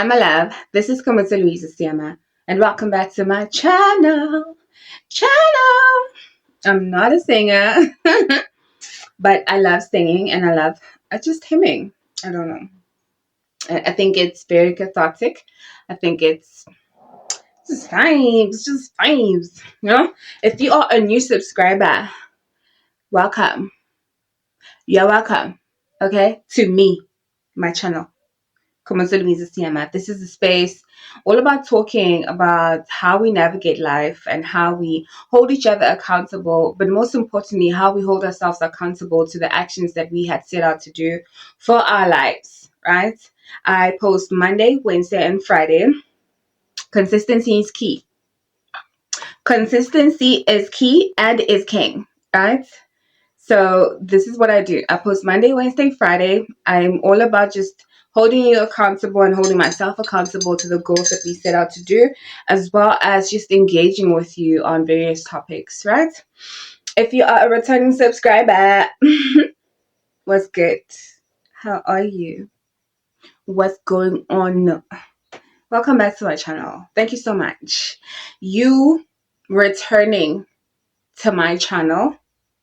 Hi, my love. This is Komutsa Louisa Siama, and welcome back to my channel. I'm not a singer, but I love singing and I love just hymning. I don't know. I think it's very cathartic. I think it's just vibes. If you are a new subscriber, welcome. You're welcome. Okay, to me, my channel. This is a space all about talking about how we navigate life and how we hold each other accountable, but most importantly, how we hold ourselves accountable to the actions that we had set out to do for our lives, right? I post Monday, Wednesday, and Friday. Consistency is key. Consistency is key and is king, right? So this is what I do. I post Monday, Wednesday, Friday. I'm all about just holding you accountable and holding myself accountable to the goals that we set out to do, as well as just engaging with you on various topics, right? If you are a returning subscriber, what's good? How are you? What's going on? Welcome back to my channel. Thank you so much. You returning to my channel,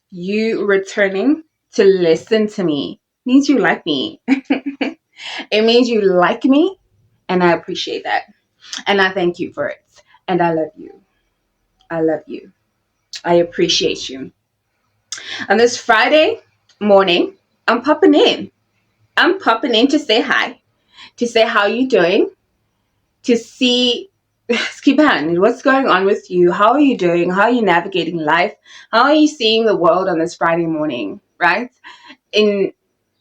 you returning to listen to me means you like me. It means you like me, and I appreciate that. And I thank you for it. And I love you. I love you. I appreciate you. On this Friday morning, I'm popping in. I'm popping in to say hi, to say how you doing, to see Skipan, what's going on with you? How are you doing? How are you navigating life? How are you seeing the world on this Friday morning, right? I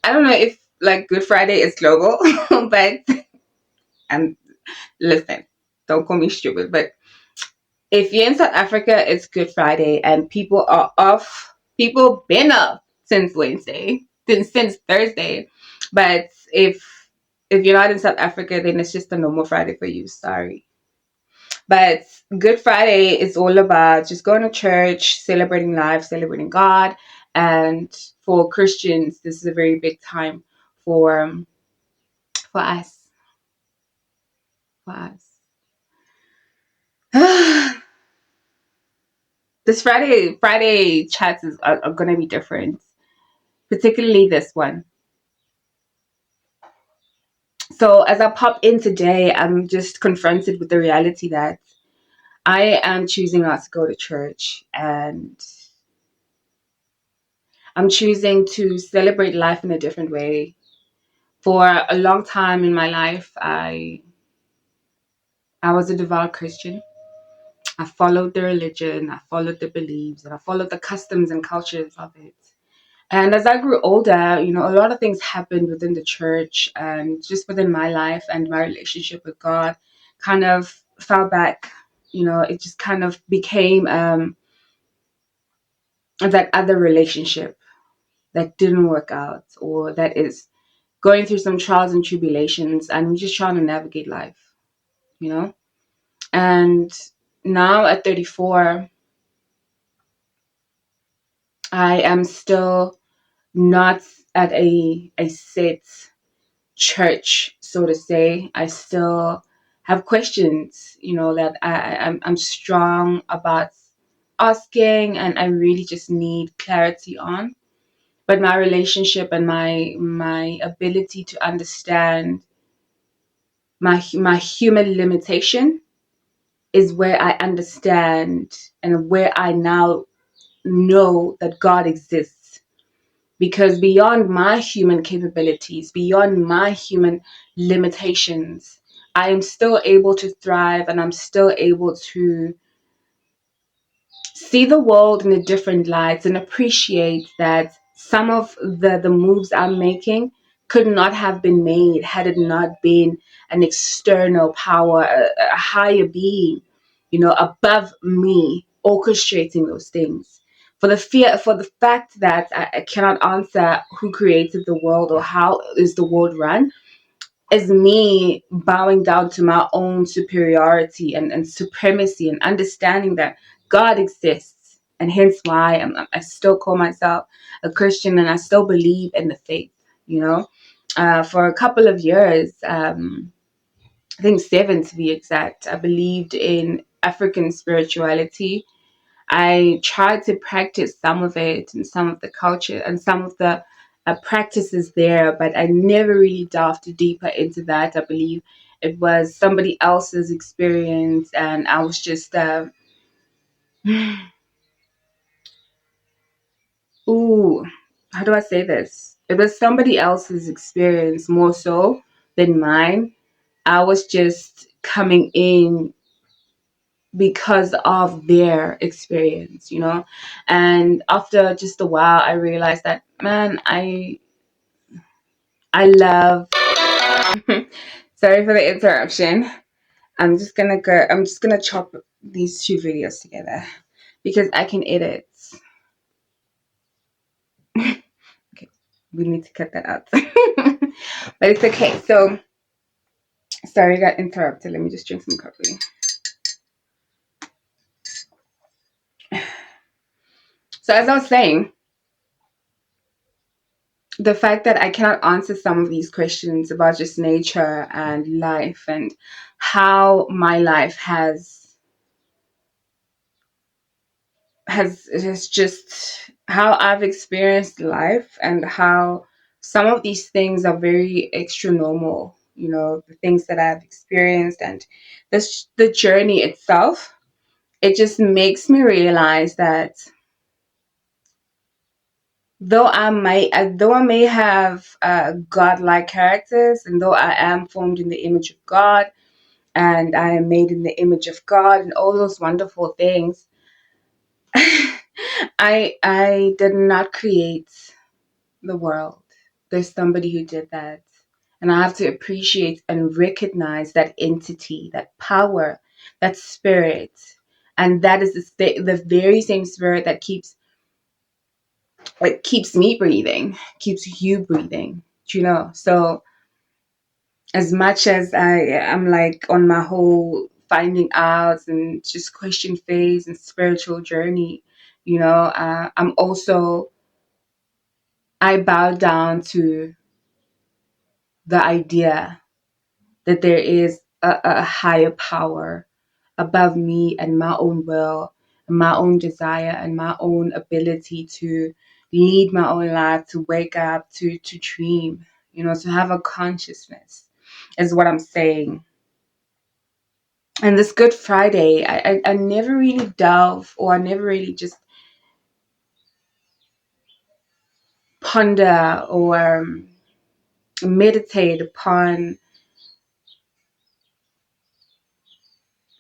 don't know if like Good Friday is global, but and listen, don't call me stupid, but if you're in South Africa, it's Good Friday and people are off. People been up since Wednesday, since Thursday. But if you're not in South Africa, then it's just a normal Friday for you. Sorry. But Good Friday is all about just going to church, celebrating life, celebrating God. And for Christians, this is a very big time for us. For us. This Friday chats are going to be different, particularly this one. So as I pop in today, I'm just confronted with the reality that I am choosing not to go to church, and I'm choosing to celebrate life in a different way. For a long time in my life, I was a devout Christian. I followed the religion, I followed the beliefs, and I followed the customs and cultures of it. And as I grew older, a lot of things happened within the church and just within my life, and my relationship with God kind of fell back. It just kind of became that other relationship that didn't work out, or that is going through some trials and tribulations, and we're just trying to navigate life, And now at 34, I am still not at a set church, so to say. I still have questions, that I'm strong about asking, and I really just need clarity on. But my relationship and my ability to understand my human limitation is where I understand and where I now know that God exists. Because beyond my human capabilities, beyond my human limitations, I am still able to thrive, and I'm still able to see the world in a different light and appreciate that some of the moves I'm making could not have been made had it not been an external power, a higher being, above me, orchestrating those things. For the fact that I cannot answer who created the world or how is the world run, is me bowing down to my own superiority and supremacy, and understanding that God exists. And hence why I still call myself a Christian, and I still believe in the faith. For a couple of years, I think 7 to be exact. I believed in African spirituality. I tried to practice some of it and some of the culture and some of the practices there, but I never really delved deeper into that. I believe it was somebody else's experience, and I was just, ooh, how do I say this? It was somebody else's experience more so than mine. I was just coming in because of their experience, and after just a while I realized that, man, I love sorry for the interruption. I'm just gonna chop these two videos together because I can edit. Okay, we need to cut that out. But it's okay. So sorry, I got interrupted. Let me just drink some coffee. So as I was saying, the fact that I cannot answer some of these questions about just nature and life and how my life has just how I've experienced life and how some of these things are very extra normal, the things that I've experienced and the journey itself, it just makes me realize that though I may have godlike characters, and though I am formed in the image of God, and I am made in the image of God, and all those wonderful things, I did not create the world. There's somebody who did that, and I have to appreciate and recognize that entity, that power, that spirit, and that is the very same spirit that keeps me breathing, keeps you breathing. So as much as I am like on my whole finding out and just question phase and spiritual journey, I'm also, I bow down to the idea that there is a higher power above me and my own will and my own desire and my own ability to lead my own life, to wake up, to dream, to have a consciousness is what I'm saying. And this Good Friday, I never really delve, or I never really just ponder or meditate upon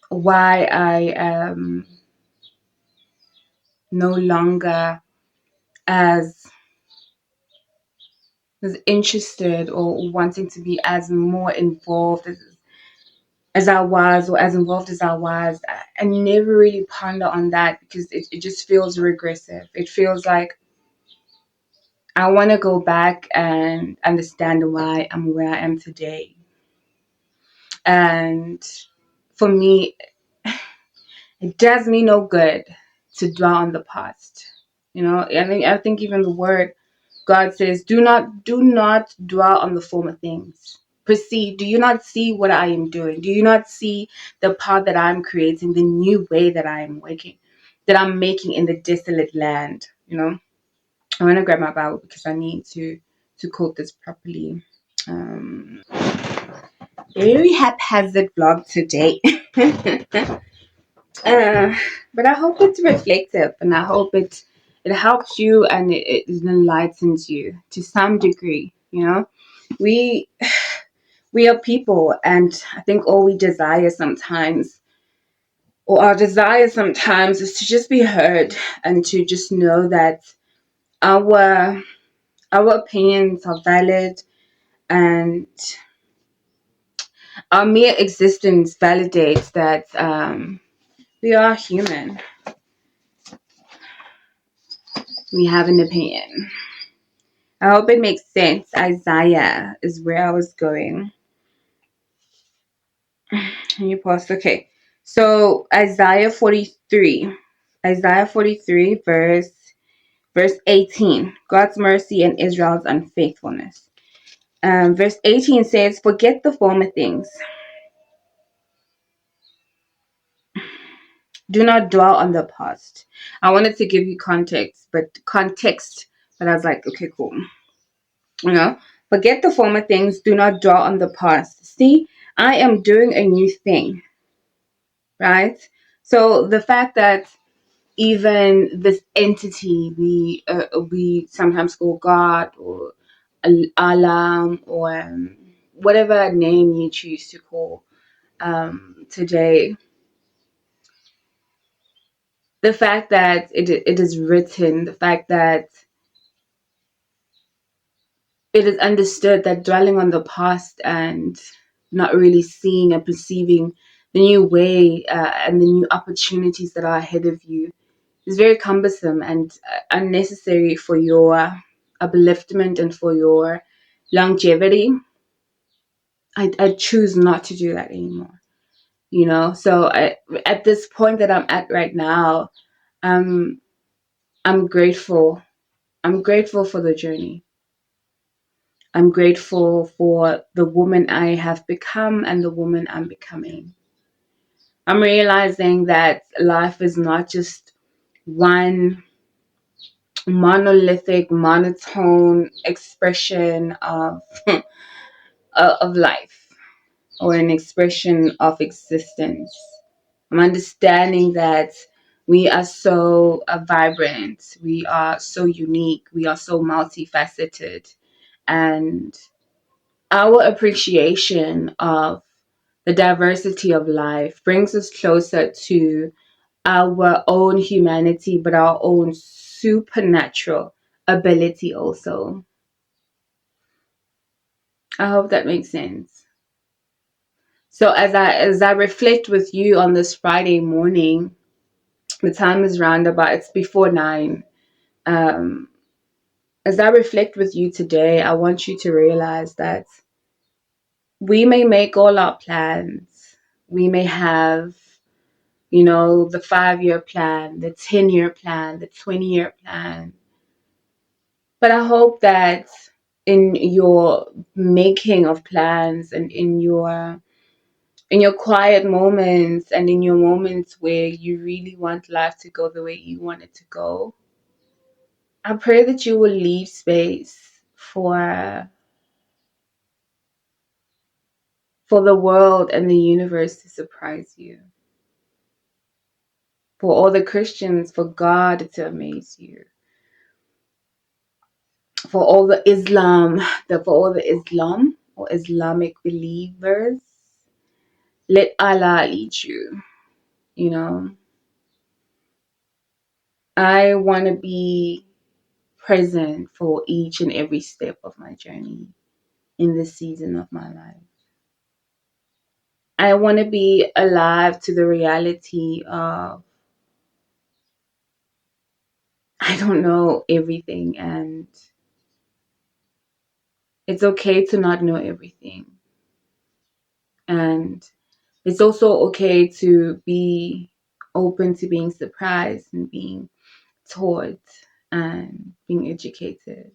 why I am no longer as interested or wanting to be as more involved as I was, or as involved as I was. I never really ponder on that because it just feels regressive. It feels like I want to go back and understand why I'm where I am today. And for me, it does me no good to dwell on the past. I think even the word God says, do not dwell on the former things. Proceed. Do you not see what I am doing? Do you not see the path that I'm creating, the new way that I'm making in the desolate land? I want to grab my Bible because I need to quote this properly. Um, Very haphazard vlog today. But I hope it's reflective, and I hope it helps you, and it enlightens you to some degree. We we are people, and I think all we desire sometimes, or our desire sometimes, is to just be heard and to just know that our our opinions are valid, and our mere existence validates that we are human. We have an opinion. I hope it makes sense. Isaiah is where I was going. Can you pause? Okay. So Isaiah 43, verse 18. God's mercy and Israel's unfaithfulness. Verse 18 says, "Forget the former things. Do not dwell on the past. I wanted to give you context, but I was like, okay, cool. You know, forget the former things. Do not dwell on the past. See, I am doing a new thing, right? So the fact that even this entity we sometimes call God or Allah or whatever name you choose to call today, the fact that it is written, the fact that it is understood that dwelling on the past and not really seeing and perceiving the new way and the new opportunities that are ahead of you is very cumbersome and unnecessary for your upliftment and for your longevity. I choose not to do that anymore. So at this point that I'm at right now, um, I'm grateful. I'm grateful for the journey. I'm grateful for the woman I have become and the woman I'm becoming. I'm realizing that life is not just one monolithic, monotone expression of life or an expression of existence. I'm understanding that we are so vibrant, we are so unique, we are so multifaceted, and our appreciation of the diversity of life brings us closer to our own humanity, but our own supernatural ability also. I hope that makes sense. So as I reflect with you on this Friday morning, the time is roundabout, it's before 9. Um, as I reflect with you today, I want you to realize that we may make all our plans. We may have, the 5-year plan, the 10-year plan, the 20-year plan. But I hope that in your making of plans and in your quiet moments and in your moments where you really want life to go the way you want it to go, I pray that you will leave space for the world and the universe to surprise you. For all the Christians, for God to amaze you. For all the for all the Islam or Islamic believers, let Allah lead you. You know, I want to be present for each and every step of my journey in this season of my life. I want to be alive to the reality of I don't know everything, and it's okay to not know everything. And it's also okay to be open to being surprised and being taught and being educated.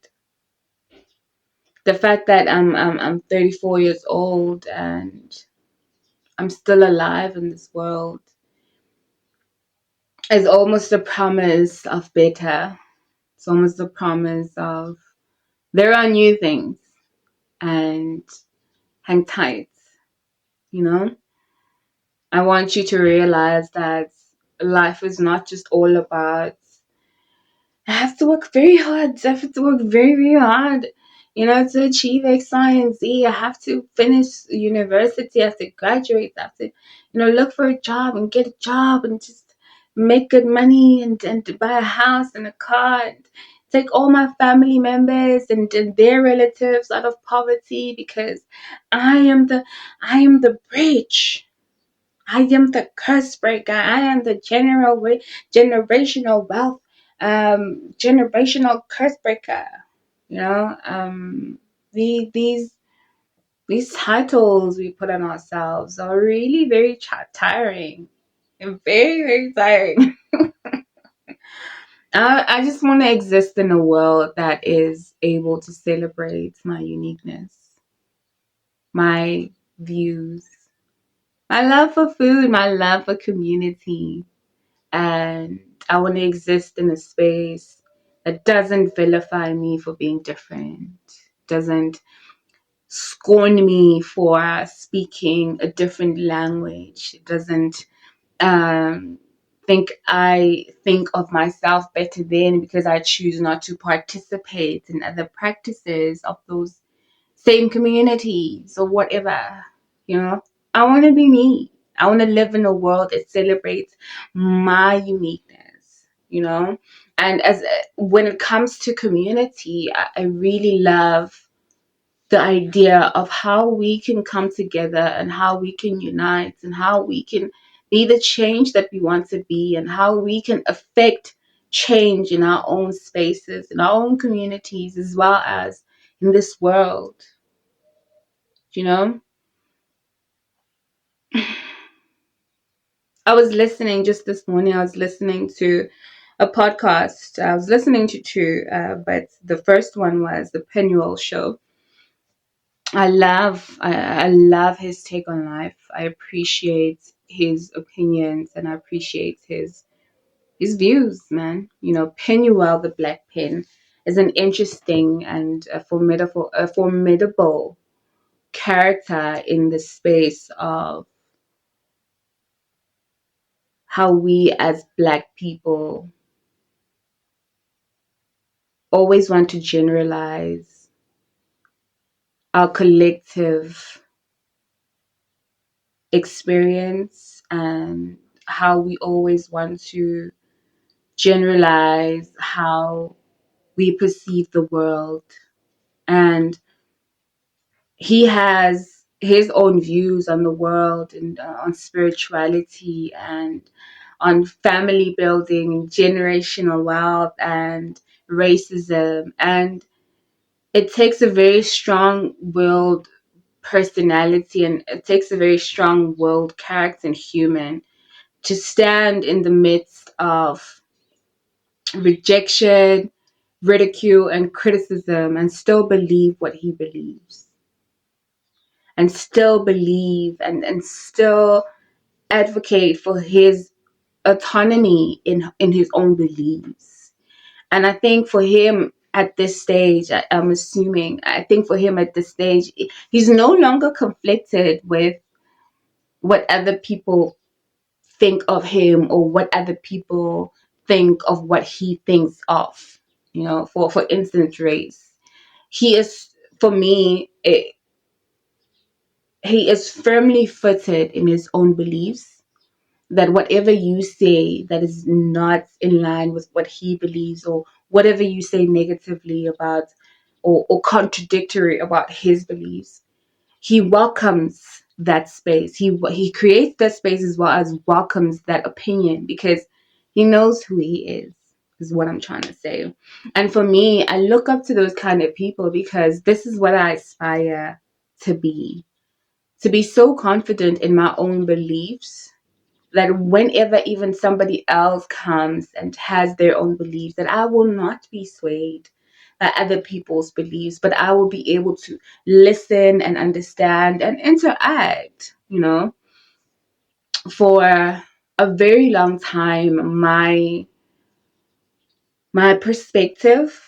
The fact that I'm 34 years old and I'm still alive in this world is almost a promise of better. It's almost a promise of there are new things, and hang tight, you know? I want you to realize that life is not just all about I have to work very hard. I have to work very, very hard, to achieve X, Y, and Z. I have to finish university. I have to graduate. I have to, look for a job and get a job and just make good money and to buy a house and a car and take all my family members and their relatives out of poverty because I am the bridge. I am the curse breaker. I am the generational wealth, generational curse breaker. You know, these titles we put on ourselves are really very tiring and very very tiring. I just want to exist in a world that is able to celebrate my uniqueness, my views, my love for food, my love for community, and I want to exist in a space that doesn't vilify me for being different, doesn't scorn me for speaking a different language, doesn't um, think I think of myself better than because I choose not to participate in other practices of those same communities or whatever. You know, I want to be me. I want to live in a world that celebrates my uniqueness. And as when it comes to community, I really love the idea of how we can come together and how we can unite and how we can be the change that we want to be and how we can affect change in our own spaces, in our own communities, as well as in this world. You know, I was listening just this morning, I was listening to a podcast. I was listening to two, but the first one was the Penuel show. I love his take on life. I appreciate his opinions and I appreciate his views, man. Penuel the Black Pen is an interesting and a formidable character in the space of how we as Black people always want to generalize our collective experience and how we always want to generalize how we perceive the world. And he has his own views on the world and on spirituality and on family building, generational wealth, and racism. And it takes a very strong willed personality and it takes a very strong willed character and human to stand in the midst of rejection, ridicule, and criticism and still believe what he believes and still believe and still advocate for his autonomy in his own beliefs. And I think for him at this stage, I think for him at this stage, he's no longer conflicted with what other people think of him or what other people think of what he thinks of. For instance, race. He is, for me, he is firmly footed in his own beliefs that whatever you say that is not in line with what he believes or whatever you say negatively about or contradictory about his beliefs, he welcomes that space. He creates that space as well as welcomes that opinion because he knows who he is what I'm trying to say. And for me, I look up to those kind of people because this is what I aspire to be. To be so confident in my own beliefs that whenever even somebody else comes and has their own beliefs, that I will not be swayed by other people's beliefs, but I will be able to listen and understand and interact. For a very long time, my perspective,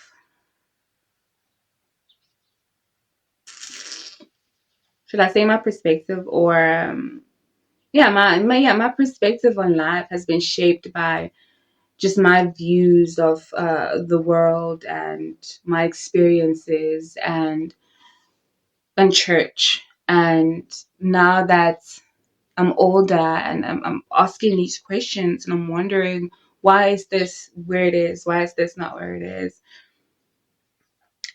should I say my perspective or yeah, my perspective on life has been shaped by just my views of the world and my experiences and church. And now that I'm older and I'm asking these questions and I'm wondering, why is this where it is? Why is this not where it is?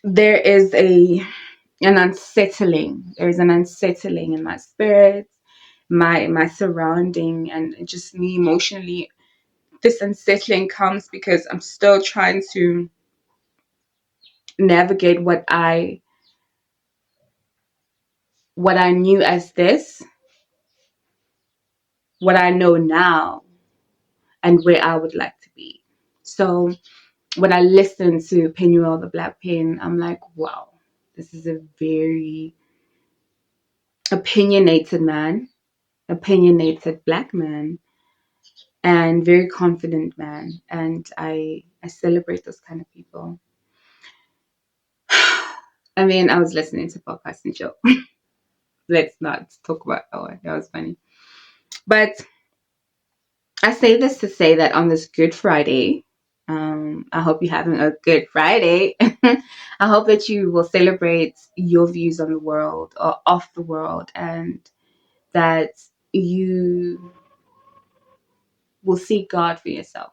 There is an unsettling. There is an unsettling in my spirit, my surrounding, and just me emotionally. This unsettling comes because I'm still trying to navigate what I knew as this, what I know now, and where I would like to be. So when I listen to Penuel the Black Pen, I'm like, wow, this is a very opinionated man, opinionated Black man. and very confident man. And I celebrate those kind of people. I mean, I was listening to podcast and joke. Let's not talk about that one. That was funny. But I say this to say that on this Good Friday, I hope you're having a good Friday. I hope that you will celebrate your views on the world or of the world, and that you will see God for yourself,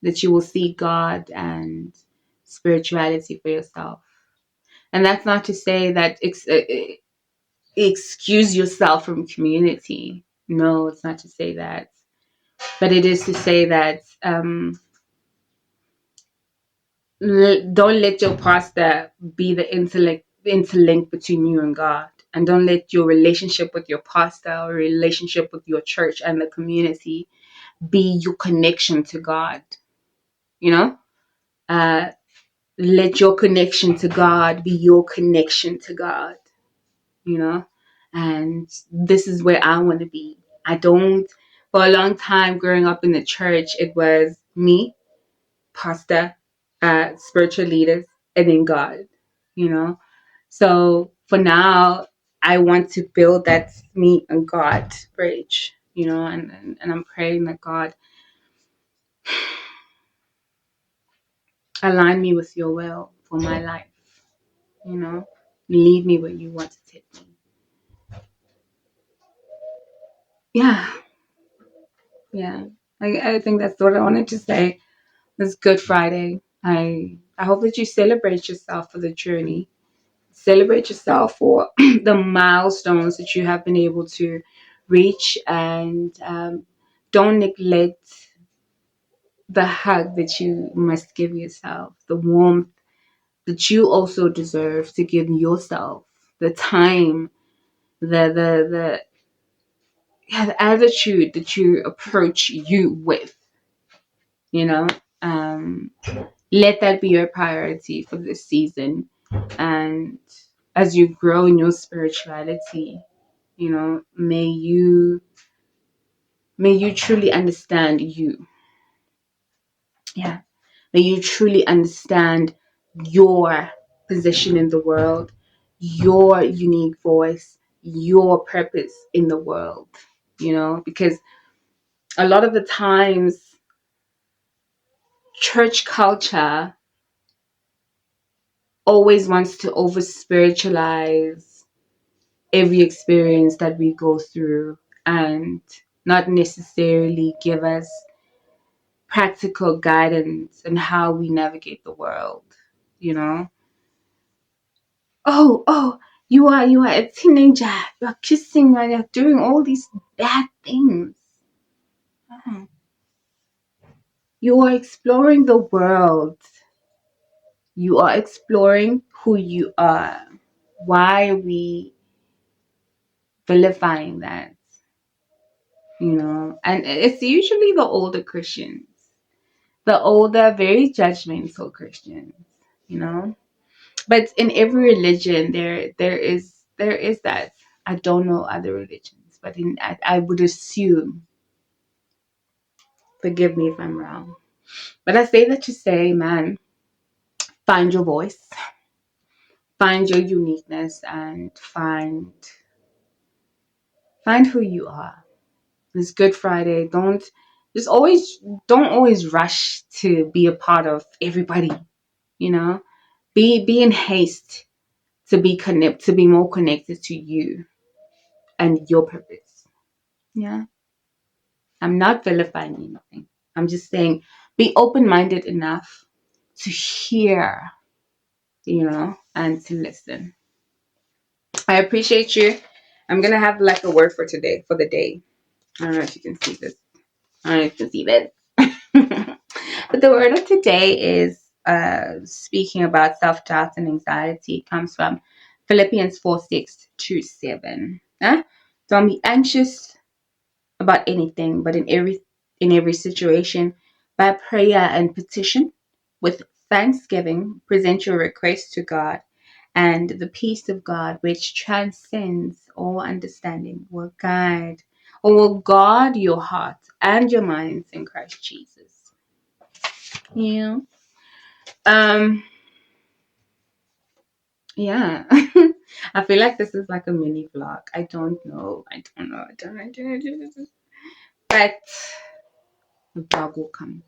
that you will see God and spirituality for yourself. And that's not to say that excuse yourself from community. No, it's not to say that. But it is to say that don't let your pastor be the interlink between you and God. And don't let your relationship with your pastor or relationship with your church and the community be your connection to God. You know? Uh, let your connection to God be your connection to God. You know? And this is where I want to be. I don't, for a long time growing up in the church, it was me, pastor, spiritual leaders, and then God, you know. So for now, I want to build that me and God bridge, you know, and I'm praying that God align me with your will for my life, you know, lead me where you want to take me. Yeah, yeah. I think that's what I wanted to say. It's Good Friday. I hope that you celebrate yourself for the journey. Celebrate yourself for the milestones that you have been able to reach, and don't neglect the hug that you must give yourself, the warmth that you also deserve to give yourself, the time, the yeah, the attitude that you approach you with, you know. Um, let that be your priority for this season. And as you grow in your spirituality, you know, may you truly understand you. Yeah. May you truly understand your position in the world, your unique voice, your purpose in the world, you know, because a lot of the times church culture always wants to over spiritualize every experience that we go through and not necessarily give us practical guidance on how we navigate the world, you know. Oh, you are a teenager, you're kissing and you're doing all these bad things. Uh-huh. You are exploring the world, you are exploring who you are. Why are we vilifying that, you know? And it's usually the older Christians, the older, very judgmental Christians, you know. But in every religion, there is that. I don't know other religions, but I would assume. Forgive me if I'm wrong, but I say that to say, man, find your voice, find your uniqueness, and find who you are. It's Good Friday. Don't always rush to be a part of everybody. You know, be in haste to be more connected to you and your purpose. Yeah, I'm not vilifying anything. I'm just saying, be open minded enough to hear, you know, and to listen. I appreciate you. I'm gonna have like a word for today, for the day. I don't know if you can see this. I don't know if you can see this. But the word of today is speaking about self doubt and anxiety. It comes from Philippians 4:6-7. Don't be anxious about anything, but in every situation, by prayer and petition, with thanksgiving, present your requests to God, and the peace of God, which transcends all understanding, will guide or will guard your heart and your minds in Christ Jesus. Yeah. Um, yeah. I feel like this is like a mini vlog. I don't know. But the vlog will come.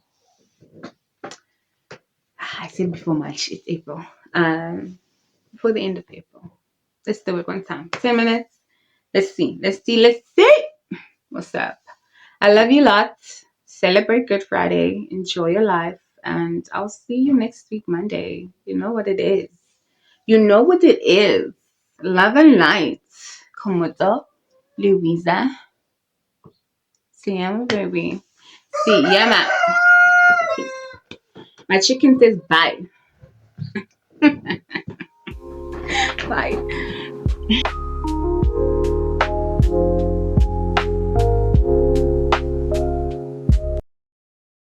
I said before March, it's April. Before the end of April. Let's do it one time. 10 minutes. Let's see. What's up? I love you lots. Celebrate Good Friday. Enjoy your life. And I'll see you next week, Monday. You know what it is. You know what it is. Love and light. Komodo. Louisa. See ya, baby. See ya, ma. My chicken says bye. Bye.